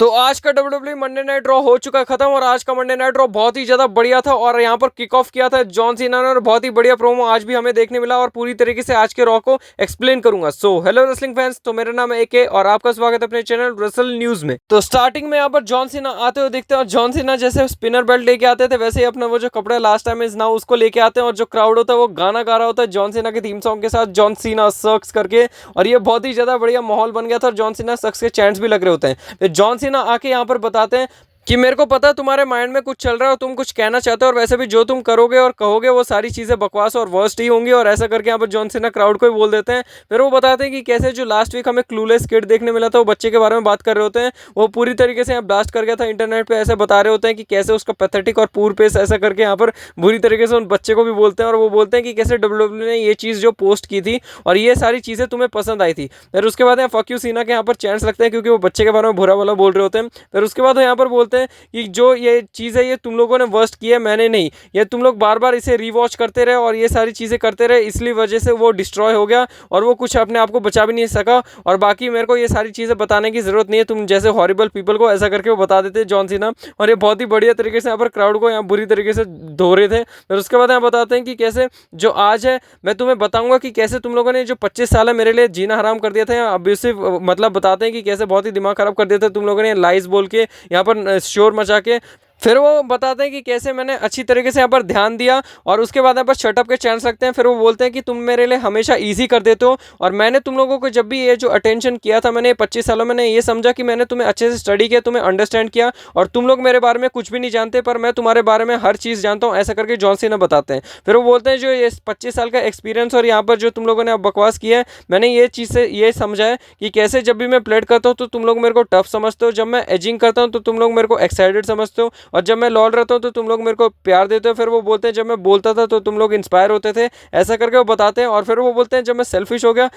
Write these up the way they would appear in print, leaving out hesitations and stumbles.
तो आज का WWE मंडे नाइट ड्रॉ हो चुका है खत्म और आज का मंडे नाइट ड्रॉ बहुत ही ज्यादा बढ़िया था और यहाँ पर किक ऑफ किया था जॉन सीना ने और बहुत ही बढ़िया प्रोमो आज भी हमें देखने मिला और पूरी तरीके से आज के रॉ को एक्सप्लेन करूंगा। सो हेलो रेसलिंग फैंस, तो मेरा नाम है एके और आपका स्वागत है अपने चैनल रेसल न्यूज में। तो स्टार्टिंग में यहाँ पर जॉन सीना आते हुए दिखते हैं और जॉन सीना जैसे स्पिनर बेल्ट लेके आते थे वैसे ही अपना वो जो कपड़ा लास्ट टाइम इज नाउ उसको लेके आते हैं और जो क्राउड होता है वो गाना गा रहा होता है जॉन सीना के थीम सॉन्ग के साथ जॉन सीना सक्स करके, और ये बहुत ही ज्यादा बढ़िया माहौल बन गया था और जॉन सीना सक्स के चैंट्स भी लग रहे होते हैं। तो जॉन सीना आके यहाँ पर बताते हैं कि मेरे को पता है तुम्हारे माइंड में कुछ चल रहा है और तुम कुछ कहना चाहते हो और वैसे भी जो तुम करोगे और कहोगे वो सारी चीज़ें बकवास और वर्स्ट ही होंगी, और ऐसा करके यहाँ पर जॉन सीना क्राउड को ही बोल देते हैं। फिर वो बताते हैं कि कैसे जो लास्ट वीक हमें क्लूलेस किड देखने मिला था वो बच्चे के बारे में बात कर रहे होते हैं, वो पूरी तरीके से यहाँ ब्लास्ट कर गया था इंटरनेट पर, ऐसे बता रहे होते हैं कि कैसे उसका पैथेटिक और पूर पेस ऐसा करके यहाँ पर बुरी तरीके से उन बच्चे को भी बोलते हैं और वो बोलते हैं कि कैसे डब्ल्यूडब्ल्यू ने ये चीज़ जो पोस्ट की थी और ये सारी चीज़ें तुम्हें पसंद आई थी। फिर उसके बाद यहाँ फक यू सीना के यहाँ पर चांस लगते हैं क्योंकि वो बच्चे के बारे में बुरा वाला बोल रहे होते हैं। फिर उसके बाद यहाँ पर बोलते हैं कि जो ये चीज़ है ये तुम लोगों ने वर्स्ट की है, मैंने नहीं, ये तुम लोग बार बार इसे रीवॉच करते रहे और ये सारी चीज़ें करते रहे, इसलिए वजह से वो डिस्ट्रॉय हो गया और वो कुछ अपने आप को बचा भी नहीं सका, और बाकी मेरे को ये सारी चीज़ें बताने की ज़रूरत नहीं है, तुम जैसे हॉरिबल पीपल को, ऐसा करके वो बता देते जॉन सीना। और ये बहुत ही बढ़िया तरीके से यहाँ पर क्राउड को यहाँ बुरी तरीके से धो रहे थे। फिर उसके बाद यहाँ बताते हैं कि कैसे जो आज है मैं तुम्हें बताऊंगा कि कैसे तुम लोगों ने जो 25 साल है मेरे लिए जीना हराम कर दिया था, अब्यूसिव मतलब बताते हैं कि कैसे बहुत ही दिमाग खराब कर दिया था तुम लोगों ने लाइज बोल के यहाँ पर शोर मचा के। फिर वो बताते हैं कि कैसे मैंने अच्छी तरीके से यहाँ पर ध्यान दिया और उसके बाद यहाँ पर शटअप के चांस लगते हैं। फिर वो बोलते हैं कि तुम मेरे लिए हमेशा इजी कर देते हो और मैंने तुम लोगों को जब भी ये जो अटेंशन किया था मैंने 25 सालों में ये समझा कि मैंने तुम्हें अच्छे से स्टडी किया, तुम्हें अंडरस्टैंड किया और तुम लोग मेरे बारे में कुछ भी नहीं जानते पर मैं तुम्हारे बारे में हर चीज़ जानता हूँ, ऐसा करके जॉन सीना बताते हैं। फिर वो बोलते हैं जो ये 25 साल का एक्सपीरियंस और यहाँ पर जो तुम लोगों ने अब बकवास किया है, मैंने ये चीज़ से ये समझा है कि कैसे जब भी मैं प्लेट करता हूँ तो तुम लोग मेरे को टफ समझते हो, जब मैं एजिंग करता हूँ तो तुम लोग मेरे को एक्साइटेड समझते हो और जब मैं लौट तो तुम लोग मेरे को प्यार देते हो। फिर वो बोलते हैं जब मैं बोलता था तो तुम लोग इंस्पायर होते थे, ऐसा करके वो बताते हैं। और फिर वो बोलते हैं जब मैं सेल्फिश हो गया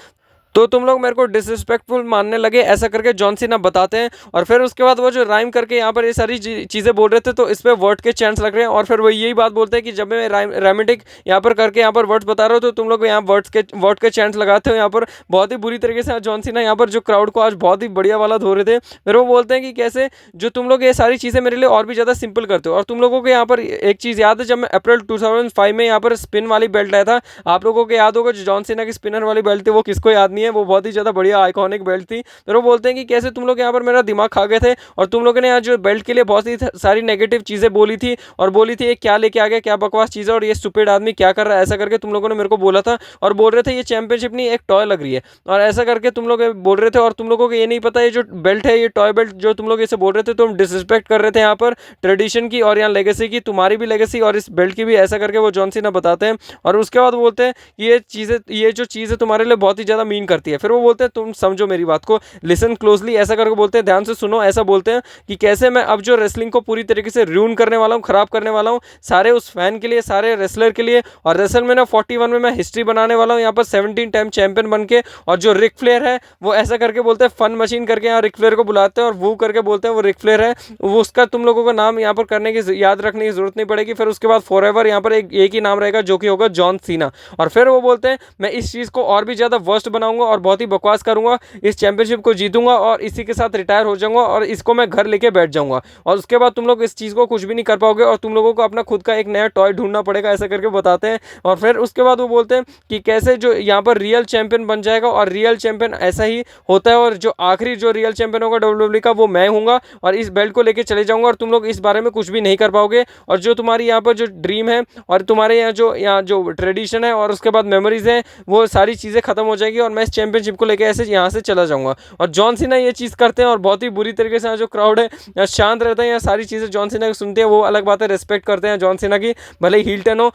तो तुम लोग मेरे को डिसरिस्पेक्टफुल मानने लगे, ऐसा करके जॉन सीना बताते हैं। और फिर उसके बाद वो जो राइम करके यहाँ पर ये सारी चीज़ें बोल रहे थे तो इस पर वर्ड के चांस लग रहे हैं और फिर वो यही बात बोलते हैं कि जब मैं राइमेटिक यहाँ पर करके यहाँ पर वर्ड्स बता रहा हूँ तो तुम लोग यहाँ वर्ड के चांस लगाते हो। यहाँ पर बहुत ही बुरी तरीके से जॉन सीना यहाँ पर जो क्राउड को आज बहुत ही बढ़िया वाला धो रहे थे। फिर वो बोलते हैं कि कैसे जो तुम लोग ये सारी चीज़ें मेरे लिए और भी ज़्यादा सिंपल करते हो, और तुम लोगों को यहाँ पर एक चीज़ याद है जब मैं अप्रैल 2005 में यहाँ पर स्पिन वाली बेल्ट लाया था, आप लोगों को याद होगा जो जॉन सीना की स्पिनर वाली बेल्ट थी वो किसको याद नहीं है, वो बहुत ही ज़्यादा बढ़िया आइकॉनिक बेल्ट थी। तो वो बोलते हैं कि कैसे तुम लोग यहाँ पर मेरा दिमाग खा गए थे और तुम लोगों ने यहाँ जो बेल्ट के लिए बहुत ही सारी नेगेटिव चीज़ें बोली थी और बोली थी ये क्या लेके आ गया, क्या बकवास चीज़ है और ये स्टूपिड आदमी क्या कर रहा है, ऐसा करके तुम लोगों ने मेरे को बोला था और बोल रहे थे ये चैंपियनशिप नहीं एक टॉय लग रही है, और ऐसा करके तुम लोग बोल रहे थे और तुम लोगों को ये नहीं पता ये जो बेल्ट है ये टॉय बेल्ट जो तुम लोग इसे बोल रहे थे, तुम डिसरिस्पेक्ट कर रहे थे यहाँ पर ट्रेडिशन की और यहाँ लेगेसी की, तुम्हारी भी लेगेसी और इस बेल्ट की भी, ऐसा करके वो जॉन सीना बताते हैं। और उसके बाद बोलते हैं ये चीज़ें ये जो चीज़ है तुम्हारे लिए बहुत ही ज़्यादा मीन करती है। फिर वो बोलते हैं तुम समझो मेरी बात को, लिसन क्लोजली, ऐसा करके बोलते हैं ध्यान से सुनो, ऐसा बोलते हैं कि कैसे मैं अब जो रेसलिंग को पूरी तरीके से रूइन करने वाला हूँ, खराब करने वाला हूँ सारे उस फैन के लिए, सारे रेसलर के लिए, और रेसलमेनिया 41 में मैं हिस्ट्री बनाने वाला हूँ यहाँ पर 17 टाइम चैंपियन बन के। और जो रिक फ्लेयर है वो ऐसा करके बोलते हैं फन मशीन करके यहाँ रिक फ्लेयर को बुलाते हैं और वो करके बोलते हैं वो रिक फ्लेयर है, वो उसका तुम लोगों का नाम यहाँ पर करने की याद रखने की जरूरत नहीं पड़ेगी। फिर उसके बाद फॉर एवर यहाँ पर एक ही नाम रहेगा जो कि होगा जॉन सीना। और फिर वो बोलते हैं मैं इस चीज़ को और भी ज़्यादा वर्स्ट बनाऊंगा और बहुत ही बकवास करूंगा, इस चैंपियनशिप को जीतूंगा और इसी के साथ रिटायर हो जाऊंगा और इसको मैं घर लेके बैठ जाऊंगा और उसके बाद तुम लोग इस चीज़ को कुछ भी नहीं कर पाओगे और तुम लोगों को अपना खुद का एक नया टॉय ढूंढना पड़ेगा, ऐसा करके बताते हैं। और फिर उसके बाद वो बोलते हैं कि कैसे जो यहाँ पर रियल चैंपियन बन जाएगा और रियल चैंपियन ऐसा ही होता है और जो आखिरी जो रियल चैंपियन होगा डब्ल्यूडब्ल्यूई का वो मैं हूँगा और इस बेल्ट को लेके चले जाऊंगा और तुम लोग इस बारे में कुछ भी नहीं कर पाओगे, और जो तुम्हारी यहाँ पर जो ड्रीम है और तुम्हारे यहाँ जो ट्रेडिशन है और उसके बाद मेमोरीज है वो सारी चीज़ें खत्म हो जाएगी और मैं इस चैंपियनशिप को लेकर ऐसे यहाँ से चला जाऊँगा। और जॉन सीना ये चीज़ करते हैं और बहुत ही बुरी तरीके से जो क्राउड है यहाँ शांत रहता है, यहाँ सारी चीज़ें जॉन सीना की सुनते हैं, वो अलग बात है, रिस्पेक्ट करते हैं जॉन सीना की भले ही हील टर्न हो।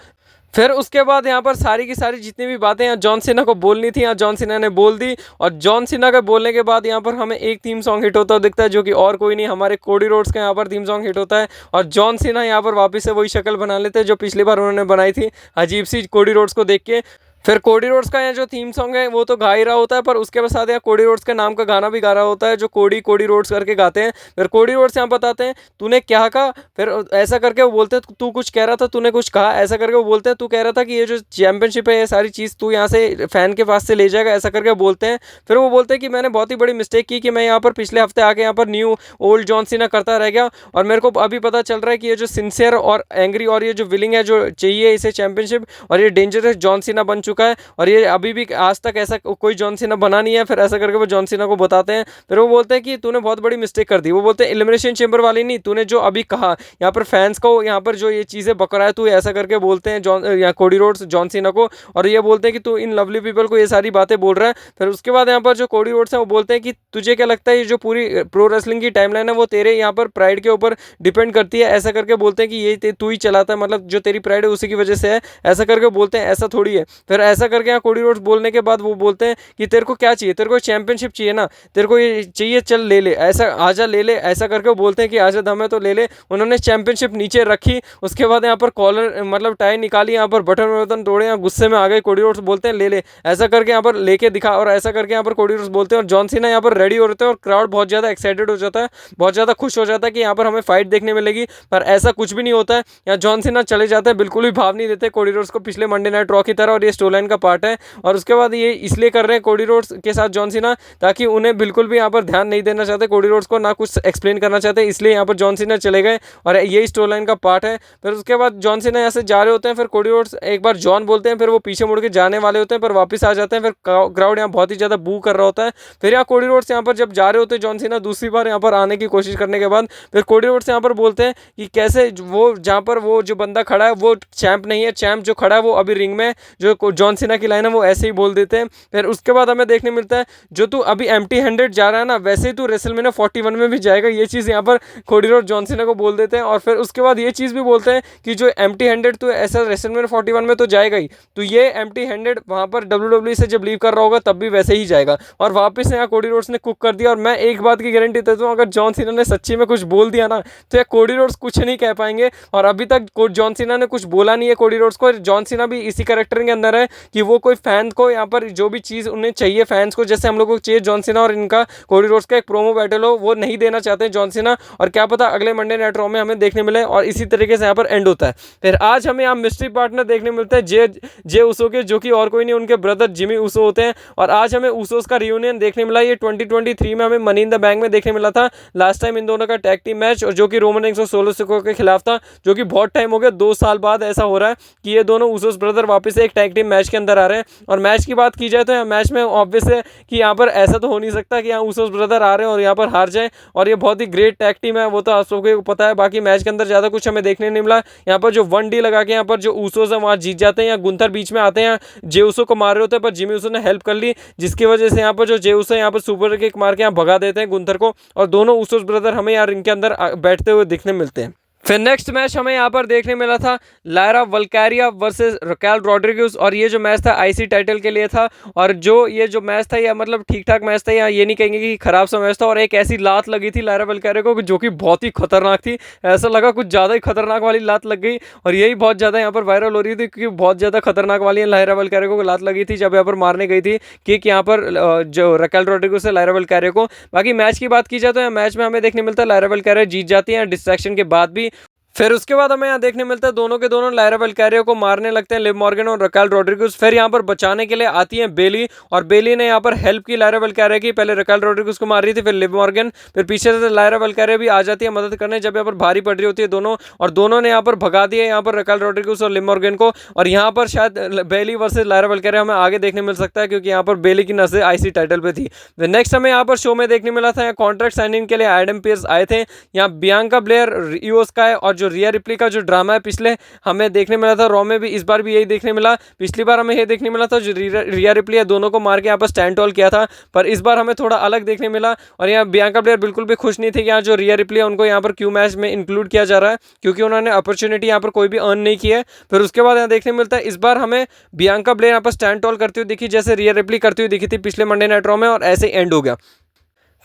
फिर उसके बाद यहाँ पर सारी की सारी जितनी भी बातें यहाँ जॉन सीना को बोलनी थी यहाँ जॉन सीना ने बोल दी, और जॉन सीना के बोलने के बाद यहाँ पर हमें एक थीम सॉन्ग हिट होता दिखता है जो कि और कोई नहीं हमारे कोडी रोड्स का यहाँ पर थीम सॉन्ग हिट होता है और जॉन सीना यहाँ पर वापस से वही शक्ल बना लेते हैं जो पिछली बार उन्होंने बनाई थी अजीब सी कोडी रोड्स को देख के। फिर कोडी रोड्स का यहाँ जो थीम सॉन्ग है वो तो गा ही रहा होता है, पर उसके साथ यहाँ कोडी रोड्स के नाम का गाना भी गा रहा होता है जो कोडी कोडी रोड्स करके गाते हैं। फिर कोडी रोड्स यहाँ बताते हैं तूने क्या कहा, फिर ऐसा करके वो बोलते हैं तू कुछ कह रहा था, तूने कुछ कहा, ऐसा करके वो बोलते हैं तू कह रहा था कि ये जो चैंपियनशिप है ये सारी चीज़ तू यहाँ से फैन के पास से ले जाएगा, ऐसा करके बोलते हैं। फिर वो बोलते हैं कि मैंने बहुत ही बड़ी मिस्टेक की कि मैं यहाँ पर पिछले हफ्ते आके यहाँ पर न्यू ओल्ड जॉन सीना करता रह गया, और मेरे को अभी पता चल रहा है कि ये जो सिंसियर और एंग्री और ये जो विलिंग है जो चाहिए इसे चैंपियनशिप, और ये डेंजरस जॉन सीना बन चुका है, और ये अभी भी आज तक ऐसा कोई जॉन सीना बना नहीं है। फिर ऐसा करके वो जॉन सीना को बताते हैं। फिर वो बोलते हैं कि तूने बहुत बड़ी मिस्टेक कर दी। वो बोलते हैं एलिमिनेशन चेंबर वाली नहीं, तूने जो अभी कहा यहाँ पर फैंस को यहाँ पर जो ये चीज़ें बकरा है तू ऐसा करके बोलते हैं जॉन या कोडी रोड्स जॉन सीना को, और ये बोलते हैं कि तू इन लवली पीपल को ये सारी बातें बोल रहा है। फिर उसके बाद यहाँ पर जो कोडी रोड्स है वो बोलते हैं कि तुझे क्या लगता है ये जो पूरी प्रो रेसलिंग की टाइमलाइन है वो तेरे यहाँ पर प्राइड के ऊपर डिपेंड करती है, ऐसा करके बोलते हैं कि ये तू ही चलाता है, मतलब जो तेरी प्राइड है उसी की वजह से है, ऐसा करके बोलते हैं ऐसा थोड़ी है। फिर ऐसा करके यहाँ कोडी रोड्स बोलने के बाद वो बोलते हैं कि तेरे को क्या चाहिए, तेरे को चैंपियनशिप चाहिए ना, तेरे को ये चाहिए, चल ले ले, ऐसा आजा ले ले, ऐसा करके वो बोलते हैं कि आजा दम है तो ले ले। उन्होंने चैंपियनशिप नीचे रखी, उसके बाद यहाँ पर कॉलर मतलब टाई निकाली, यहाँ पर बटन वटन तोड़े, यहाँ गुस्से में आ गए। कोडी रोड्स बोलते हैं ले ले, ऐसा करके यहाँ पर लेके दिखा, और ऐसा करके यहाँ पर कोडी रोड्स बोलते हैं, और जॉन सीना यहाँ पर रेडी हो रहे थे, और क्राउड बहुत ज़्यादा एक्साइटेड हो जाता है, बहुत ज़्यादा खुश हो जाता है कि यहाँ पर हमें फाइट देखने मिलेगी। पर ऐसा कुछ भी नहीं होता है, यहाँ जॉन सीना चले जाते हैं, बिल्कुल भी भाव नहीं देते कोडी रोड्स को पिछले मंडे नाइट रॉ की तरह, और ये स्टोरी लाइन का पार्ट है। और उसके बाद ये इसलिए कर रहे हैं कोडी रोड्स के साथ जॉन सीना ताकि उन्हें बिल्कुल भी यहाँ पर ध्यान नहीं देना चाहते कोडी रोड्स को, ना कुछ एक्सप्लेन करना चाहते, इसलिए यहाँ पर जॉन सीना चले गए, और यही स्टोरी लाइन का पार्ट है। फिर उसके बाद जॉन सीना यहाँ से जा रहे होते हैं, फिर कोडी रोड्स एक बार जॉन बोलते हैं, फिर वो पीछे मुड़ के जाने वाले होते हैं, पर वापस आ जाते हैं। फिर क्राउड यहाँ बहुत ही ज़्यादा बू कर रहा होता है। फिर यहाँ कोडी रोड्स यहाँ पर जब जा रहे होते हैं जॉन सीना दूसरी बार यहाँ पर आने की कोशिश करने के बाद, फिर कोडी रोड्स यहाँ पर बोलते हैं कि कैसे वो जहाँ पर वो जो बंदा खड़ा है वो चैंप नहीं है, चैंप जो खड़ा है वो अभी रिंग में, जो जॉन सीना की लाइन है वो ऐसे ही बोल देते हैं। फिर उसके बाद हमें देखने मिलता है जो तू अभी एम्प्टी हैंडेड जा रहा है ना, वैसे ही तू रेसलमेनिया 41 में भी जाएगा, ये चीज़ यहाँ पर कोडी रोड्स जॉन सीना को बोल देते हैं। और फिर उसके बाद ये चीज़ भी बोलते हैं कि जो एम्प्टी हैंडेड तू ऐसा रेसलमेनिया 41 में तो जाएगा ही, तो ये एम्प्टी हैंडेड वहाँ पर WWE से जब लीव कर रहा होगा तब भी वैसे ही जाएगा। और वापस यहाँ कोडी रोड्स ने कुक कर दिया, और मैं एक बात की गारंटी देता हूँ, अगर जॉन सीना ने सच्ची में कुछ बोल दिया ना तो ये कोडी रोड्स कुछ नहीं कह पाएंगे। और अभी तक जॉन सीना ने कुछ बोला नहीं है कोडी रोड्स को, जॉन सीना भी इसी कैरेक्टर के अंदर है कि वो कोई फैन को यहाँ पर जो भी चीज़ उन्हें चाहिए फैंस को, जैसे हम लोगों को चाहिए जॉन सीना और इनका कोडी रोड्स का एक प्रोमो बैटल हो, वो नहीं देना चाहते हैं जॉन सीना, और क्या पता अगले मंडे नाइट रॉ में हमें देखने मिले। और इसी तरीके से यहाँ पर एंड होता है। फिर आज हमें यहाँ मिस्ट्री पार्टनर देखने मिलता है जे उसो के, जो कि और कोई नहीं उनके ब्रदर जिमी उसो होते हैं। और आज हमें उसोस का रियूनियन देखने मिला, ये 2023 में हमें मनी इन द बैंक में देखने मिला था लास्ट टाइम इन दोनों का टैग टीम मैच, और जो कि रोमन रेंस और सोलो सिको के खिलाफ था, जो कि बहुत टाइम हो गया, 2 साल बाद ऐसा हो रहा है कि ये दोनों उसोस ब्रदर वापस से एक टैग टीम मैच के अंदर आ रहे हैं। और मैच की बात की जाए तो मैच में ऑब्वियस है कि यहाँ पर ऐसा तो हो नहीं सकता कि यहाँ उसोस ब्रदर आ रहे हैं और यहाँ पर हार जाए, और ये बहुत ही ग्रेट टैग टीम है, वो तो आप सबको पता है। बाकी मैच के अंदर ज़्यादा कुछ हमें देखने नहीं मिला। यहाँ पर जो 1D लगा के यहाँ पर जो उसोस है वहाँ जीत जाते हैं, या गुंथर बीच में आते हैं, जे उसो को मार रहे होते हैं, पर जिमी उसो ने हेल्प कर ली, जिसकी वजह से यहाँ पर जो जे उसो यहाँ पर सुपर किक मार के यहाँ भगा देते हैं गुंथर को, और दोनों उसोस ब्रदर हमें यहाँ रिंग के अंदर बैठते हुए दिखने मिलते हैं। फिर नेक्स्ट मैच हमें यहाँ पर देखने मिला था लायरा वल्कैरिया वर्सेस रकेल रॉड्रिगेज, और ये जो मैच था आईसी टाइटल के लिए था। और जो ये जो मैच था ये मतलब ठीक ठाक मैच था, यहाँ ये नहीं कहेंगे कि खराब सा मैच था। और एक ऐसी लात लगी थी लायरा वल्कैरिया को जो कि बहुत ही खतरनाक थी, ऐसा लगा कुछ ज़्यादा ही खतरनाक वाली लात लग गई, और यही बहुत ज़्यादा यहाँ पर वायरल हो रही थी क्योंकि बहुत ज़्यादा खतरनाक वाली लायरा वल्कैरिया को लात लगी थी जब यहाँ पर मारने गई थी किक यहाँ पर जो रकेल रॉड्रिगेज से लायरा वल्कैरिया को। बाकी मैच की बात की जाए तो यहाँ मैच में हमें देखने मिलता है लायरा वल्कैरिया जीत जाती है डिस्ट्रैक्शन के बाद भी। फिर उसके बाद हमें यहाँ देखने मिलता है दोनों के दोनों लायरा वल्कैरिया को मारने लगते हैं लिव मॉर्गन और रकेल रॉड्रिगेज। फिर यहाँ पर बचाने के लिए आती है बेली, और बेली ने यहाँ पर हेल्प की लायरा वल्कैरिया की, पहले रकेल रॉड्रिगेज को मार रही थी, फिर लिव मॉर्गन, फिर पीछे से लायरा वल्कैरिया भी आ जाती है मदद करने जब यहाँ पर भारी पड़ रही होती है दोनों, और दोनों ने यहाँ पर भगा दिया यहाँ पर रकेल रॉड्रिगेज और लिव मॉर्गन को। और यहाँ पर शायद बेली वर्सेज लायरा वल्कैरिया हमें आगे देखने मिल सकता है क्योंकि यहाँ पर बेली की नजर आईसी टाइटल पे थी। नेक्स्ट हमें यहाँ पर शो में देखने मिला था कॉन्ट्रैक्ट साइनिंग के लिए एडम पियर्स आए थे, यहाँ बियांका ब्लेयर, इयो स्काई और जो रिया रिप्ली का जो ड्रामा है पिछले हमें देखने मिला था रॉ में भी, इस बार भी यही देखने मिला। पिछली बार हमें ये देखने मिला था जो रिया रिप्ली है दोनों को मार के यहाँ पर स्टैंड टॉल किया था, पर इस बार हमें थोड़ा अलग देखने मिला। और यहाँ बियांका ब्लेयर बिल्कुल भी खुश नहीं थी कि यहाँ जो रिया रिप्ली है उनको यहाँ पर क्यू मैच में इंक्लूड किया जा रहा है क्योंकि उन्होंने अपॉर्चुनिटी यहाँ पर कोई भी अर्न नहीं की है। फिर उसके बाद यहाँ देखने मिलता है इस बार हमें बियांका ब्लेयर यहाँ पर स्टैंड टॉल करती हुई दिखी जैसे रिया रिप्ली करती हुई दिखी थी पिछले मंडे नाइट रॉ में, और ऐसे एंड हो गया।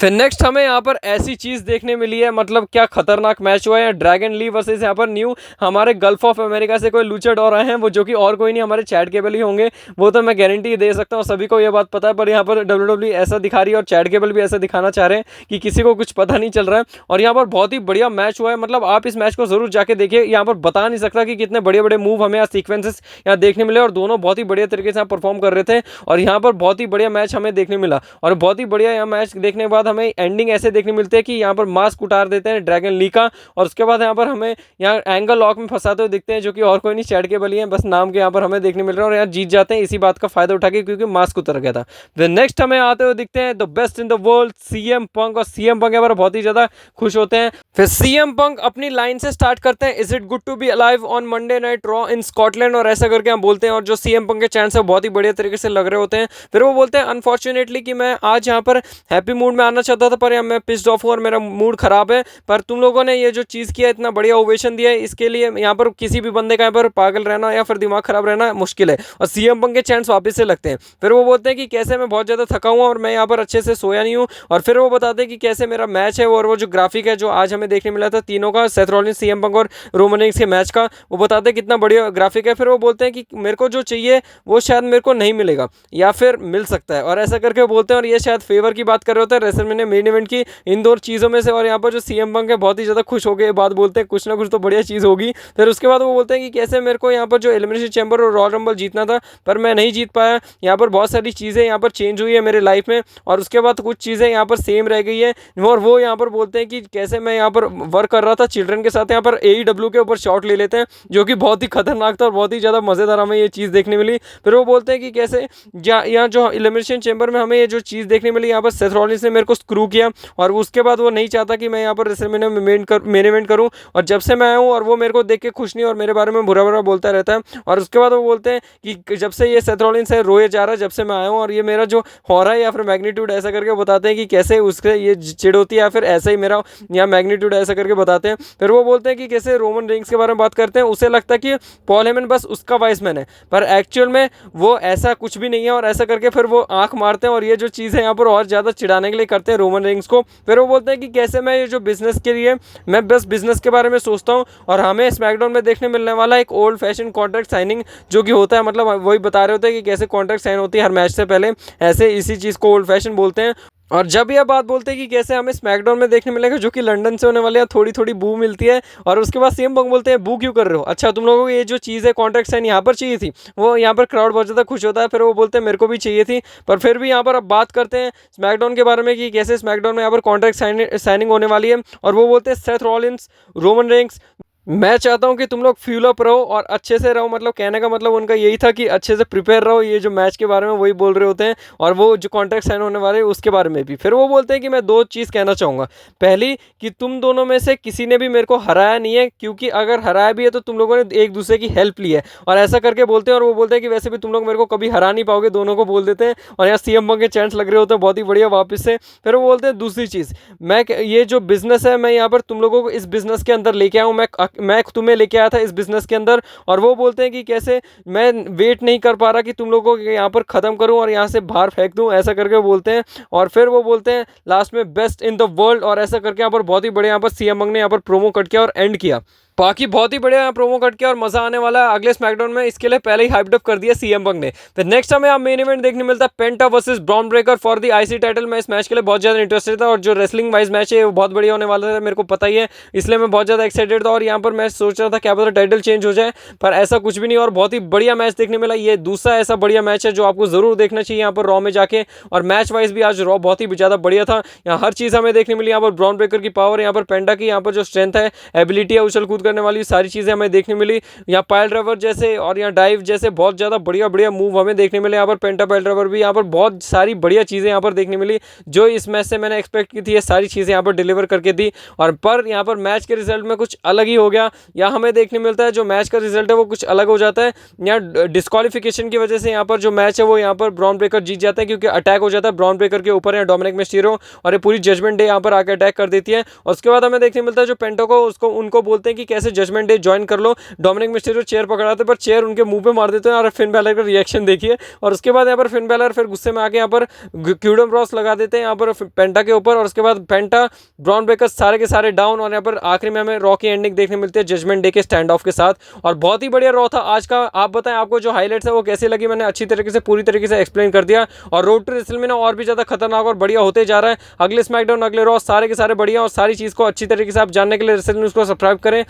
फिर नेक्स्ट हमें यहाँ पर ऐसी चीज़ देखने मिली है, मतलब क्या खतरनाक मैच हुआ है। ड्रैगन ली वर्सेस यहाँ पर न्यू, हमारे गल्फ ऑफ अमेरिका से कोई लूचाडोर आए हैं, वो जो कि और कोई नहीं हमारे चैट केबल ही होंगे। वो तो मैं गारंटी दे सकता हूँ, सभी को ये बात पता है। पर यहाँ पर डब्ल्यूडब्ल्यू ऐसा दिखा रही है और चैट केबल भी ऐसा दिखाना चाह रहे हैं कि किसी को कुछ पता नहीं चल रहा है। और यहाँ पर बहुत ही बढ़िया मैच हुआ है, मतलब आप इस मैच को जरूर जाके देखिए। यहाँ पर बता नहीं सकता कि कितने बड़े बड़े मूव हमें यहाँ सीक्वेंसेस यहाँ देखने मिले, और दोनों बहुत ही बढ़िया तरीके से यहाँ परफॉर्म कर रहे थे। और यहाँ पर बहुत ही बढ़िया मैच हमें देखने मिला, और बहुत ही बढ़िया यहाँ मैच देखने के बाद हमें एंडिंग ऐसे देखने मिलते हैं कि यहाँ पर मास्क उतार देते हैं ड्रैगन ली का, और उसके बाद यहाँ पर हमें यहाँ एंगल लॉक में फंसाते हुए दिखते हैं, जो कि और कोई नहीं चैट के बली है, बस नाम के यहाँ पर हमें देखने मिल रहा है। और यहाँ जीत जाते हैं इसी बात का फायदा उठा के, क्योंकि मास्क उतर गया था। फिर नेक्स्ट हमें आते हुए दिखते हैं the best in the world CM Punk, और सीएम पंक यहाँ पर बहुत ही ज्यादा खुश होते हैं। फिर सीएम पंक अपनी लाइन से स्टार्ट करते हैं, is it good to be alive on Monday night raw in Scotland, और ऐसा करके हम बोलते हैं। और जो सीएम पंक के चांस है बहुत ही बढ़िया तरीके से लग रहे होते हैं। फिर वो बोलते हैं अनफॉर्चुनेटली कि मैं आज यहाँ पर हैप्पी मूड में आना चाहता था, पर यहाँ मैं पिस्ड ऑफ हूँ और मेरा मूड खराब है। पर तुम लोगों ने ये जो चीज़ किया, इतना बढ़िया ओवेशन दिया है, इसके लिए यहाँ पर किसी भी बंदे का यहाँ पर पागल रहना या फिर दिमाग खराब रहना मुश्किल है। और सीएम पंक के चांस वापस से लगते हैं। फिर वो बोलते हैं कि कैसे मैं बहुत ज़्यादा थका हुआ और मैं यहाँ पर अच्छे से सोया नहीं हूँ। और फिर वो बताते हैं कि कैसे मेरा मैच है, और वो जो ग्राफिक है जो आज हमें देखने मिला था तीनों का, सेथ रॉलिंस, सीएम पंक और रोमन रेंस के मैच का, वो बताते हैं कितना बढ़िया ग्राफिक है। फिर वो बोलते हैं कि मेरे को जो चाहिए वो शायद मेरे को नहीं मिलेगा या फिर मिल सकता है, और ऐसा करके बोलते हैं। और ये शायद फेवर की बात कर रहे होते हैं रेसलमेनिया मेन इवेंट की इन दो चीज़ों में से। और यहाँ पर जो सीएम पंक है बहुत ही ज़्यादा खुश हो गए, बात बोलते हैं कुछ ना कुछ तो बढ़िया चीज़ होगी। फिर उसके बाद वो बोलते हैं कि कैसे मेरे को यहाँ पर जो एलिमिनेशन चैम्बर और रॉयल रंबल जीतना था, पर मैं नहीं जीत पाया। यहाँ पर बहुत सारी चीज़ें यहाँ पर चेंज हुई है मेरे लाइफ में, और उसके बाद कुछ चीज़ें यहाँ पर सेम रह गई है। और वो यहाँ पर बोलते हैं कि कैसे मैं यहाँ पर वर्क कर रहा था चिल्ड्रन के साथ, यहाँ पर AEW के ऊपर शॉट ले लेते हैं, जो कि बहुत ही खतरनाक था और बहुत ही ज़्यादा मज़ेदार हमें ये चीज़ देखने मिली। फिर वो बोलते हैं कि कैसे यहाँ जो एलिमिनेशन चैम्बर में हमें ये जो चीज़ देखने मिली, यहाँ पर सेथ रॉलिंस ने मेरे को स्क्रू किया, और उसके बाद वो नहीं चाहता कि मैं यहाँ पर रेसलमेनिया में मेन इवेंट करूँ। और जब से मैं आया हूँ और वो मेरे को देख के खुश नहीं और मेरे बारे में बुरा बुरा बोलता रहता है। और उसके बाद वो बोलते हैं कि जब से ये सेथ रॉलिंस है रोए जा रहा है जब से मैं आया हूँ, और ये मेरा जो हॉरा है या फिर मैग्नीट्यूड ऐसा करके बताते हैं कि कैसे उसके ये चिड़ होती है, या फिर ऐसा ही मेरा यहाँ मैग्नीट्यूड ऐसा करके बताते हैं। फिर वो बोलते हैं कि कैसे रोमन रेंस के बारे में बात करते हैं, उसे लगता है कि पॉल हेमन बस उसका वाइस मैन है, पर एक्चुअल में वो ऐसा कुछ भी नहीं है। और ऐसा करके फिर वो आंख मारते हैं, और ये जो चीज़ है यहाँ पर और ज़्यादा चिढ़ाने के लिए करते हैं रोमन रेंस को। फिर वो बोलते हैं कि कैसे मैं ये जो बिजनेस के लिए मैं बस बिजनेस के बारे में सोचता हूँ, और हमें स्मैकडाउन में देखने मिलने वाला एक ओल्ड फैशन कॉन्ट्रैक्ट साइनिंग जो कि होता है, मतलब वही बता रहे होते हैं कि कैसे कॉन्ट्रैक्ट साइन होती है हर मैच से पहले, ऐसे इसी चीज़ को ओल्ड फैशन बोलते हैं। और जब यह बात बोलते हैं कि कैसे हमें स्मैकडाउन में देखने मिलेगा जो कि लंदन से होने वाले हैं, थोड़ी थोड़ी बू मिलती है। और उसके बाद सीएम पंक बोलते हैं बू क्यों कर रहे हो, अच्छा तुम लोगों को ये जो चीज़ है कॉन्ट्रैक्ट साइन यहाँ पर चाहिए थी। वो यहाँ पर क्राउड बहुत ज़्यादा खुश होता है। फिर वो बोलते हैं मेरे को भी चाहिए थी, पर फिर भी यहाँ पर अब बात करते हैं स्मैकडाउन के बारे में कि कैसे स्मैकडाउन में यहाँ पर कॉन्ट्रैक्ट साइनिंग होने वाली है। और वो बोलते हैं सेथ रॉलिंस, रोमन रेंस, मैं चाहता हूं कि तुम लोग फ्यूल अप रहो और अच्छे से रहो, मतलब कहने का मतलब उनका यही था कि अच्छे से प्रिपेयर रहो। ये जो मैच के बारे में वही बोल रहे होते हैं, और वो जो कॉन्ट्रैक्ट साइन होने वाले हैं उसके बारे में भी। फिर वो बोलते हैं कि मैं दो चीज़ कहना चाहूँगा, पहली कि तुम दोनों में से किसी ने भी मेरे को हराया नहीं है, क्योंकि अगर हराया भी है तो तुम लोगों ने एक दूसरे की हेल्प ली है, और ऐसा करके बोलते हैं। और वो बोलते हैं कि वैसे भी तुम लोग मेरे को कभी हरा नहीं पाओगे, दोनों को बोल देते हैं। और यहाँ सीएम पंक के चांस लग रहे होते हैं बहुत ही बढ़िया वापस से। फिर वो बोलते हैं दूसरी चीज़, मैं ये जो बिजनेस है मैं यहाँ पर तुम लोगों को इस बिजनेस के अंदर लेके आऊँ, मैं तुम्हें लेके आया था इस बिजनेस के अंदर। और वो बोलते हैं कि कैसे मैं वेट नहीं कर पा रहा कि तुम लोगों को यहाँ पर ख़त्म करूँ और यहाँ से बाहर फेंक दूँ, ऐसा करके बोलते हैं। और फिर वो बोलते हैं लास्ट में बेस्ट इन द वर्ल्ड, और ऐसा करके यहाँ पर बहुत ही बढ़िया यहाँ पर सीएम पंक ने यहाँ पर प्रोमो कट किया और एंड किया। बाकी बहुत ही बढ़िया प्रोमो कट किया और मजा आने वाला है अगले स्मैकडाउन में, इसके लिए पहले ही हाइप्ड अप कर दिया सीएम पंक ने। फिर नेक्स्ट हमें आप मेन इवेंट देखने मिलता है Penta versus Bron Breakker for the IC title. मैं इस मैच के लिए बहुत ज्यादा इंटरेस्टेड था, और जो रेसलिंग वाइज मैच है वो बहुत बढ़िया होने वाला है, मेरे को पता ही है, इसलिए मैं बहुत ज्यादा एक्साइटेड था। और यहाँ पर मैं सोच रहा था क्या पता टाइटल चेंज हो जाए, पर ऐसा कुछ भी नहीं, और बहुत ही बढ़िया मैच देखने मिला। ये दूसरा ऐसा बढ़िया मैच है जो आपको जरूर देखना चाहिए यहाँ पर रॉ में जाके। और मैच वाइज भी आज रॉ बहुत ही ज्यादा बढ़िया था, यहाँ हर चीज हमें देखने मिली। यहाँ पर ब्रॉन ब्रेकर की पावर, यहाँ पर पेंटा की यहाँ पर जो स्ट्रेंथ है, एबिलिटी है, उछल कूद करने वाली सारी चीजें हमें देखने मिली। यहाँ पाइल ड्राइवर जैसे और यहाँ डाइव जैसे बहुत ज़्यादा बढ़िया बढ़िया मूव हमें देखने मिले। यहाँ पर पेंटा पाइल ड्राइवर भी, यहाँ पर बहुत सारी बढ़िया चीज़ें यहाँ पर देखने मिली जो इस मैच से मैंने एक्सपेक्ट की थी, ये सारी चीज़ें यहाँ पर डिलीवर करके दी। और पर यहाँ पर मैच के रिजल्ट में कुछ अलग ही हो गया। यहाँ हमें देखने मिलता है जो मैच का रिजल्ट है वो कुछ अलग हो जाता है। यहाँ डिस्क्वालिफिकेशन की वजह से यहाँ पर जो मैच है वो यहाँ पर ब्रॉन ब्रेकर जीत जाता है, क्योंकि अटैक हो जाता है ब्रॉन ब्रेकर के ऊपर या डोमिनिक मिस्टीरियो, और ये पूरी जजमेंट डे यहाँ पर आकर अटैक कर देती है। और उसके बाद हमें देखने मिलता है जो पेंटो को उनको बोलते हैं कि कैसे जजमेंट डे ज्वाइन कर लो। डोमिनिक मिस्टेरियो चेयर पकड़ाते पर चेयर उनके मुंह पे मार देते हैं और फिन बैलर का रिएक्शन देखिए। और उसके बाद यहाँ पर फिन बैलर फिर गुस्से में आके यहाँ पर क्यूडम क्रॉस लगा देते हैं यहाँ पर पेंटा के ऊपर, और उसके बाद पेंटा ब्रॉन ब्रेकर सारे के सारे डाउन, और यहाँ पर आखिरी में हमें रॉ की एंडिंग देखने मिलती है जजमेंट डे के स्टैंड ऑफ के साथ। और बहुत ही बढ़िया रॉ था आज का। आप बताएं आपको जो हाईलाइट्स है वो कैसी लगी? मैंने अच्छी तरीके से पूरी तरीके से एक्सप्लेन कर दिया। और रोड टू रेसलमेनिया और भी ज्यादा खतरनाक और बढ़िया होते जा रहा है। अगले स्मैकडाउन अगले रॉ सारे के सारे बढ़िया, और सारी चीज को अच्छी तरीके से आप जानने के लिए रेसल न्यूज को सब्सक्राइब करें।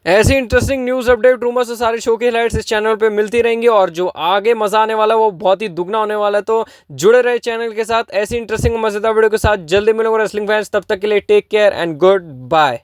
ऐसी इंटरेस्टिंग न्यूज़ अपडेट रूमर्स से सारे शो की हाइलाइट्स इस चैनल पे मिलती रहेंगी, और जो आगे मजा आने वाला है वो बहुत ही दुगना होने वाला है। तो जुड़े रहे चैनल के साथ ऐसी इंटरेस्टिंग मजेदार वीडियो के साथ। जल्दी मिलूंगा रेसलिंग फैंस, तब तक के लिए take care and good bye.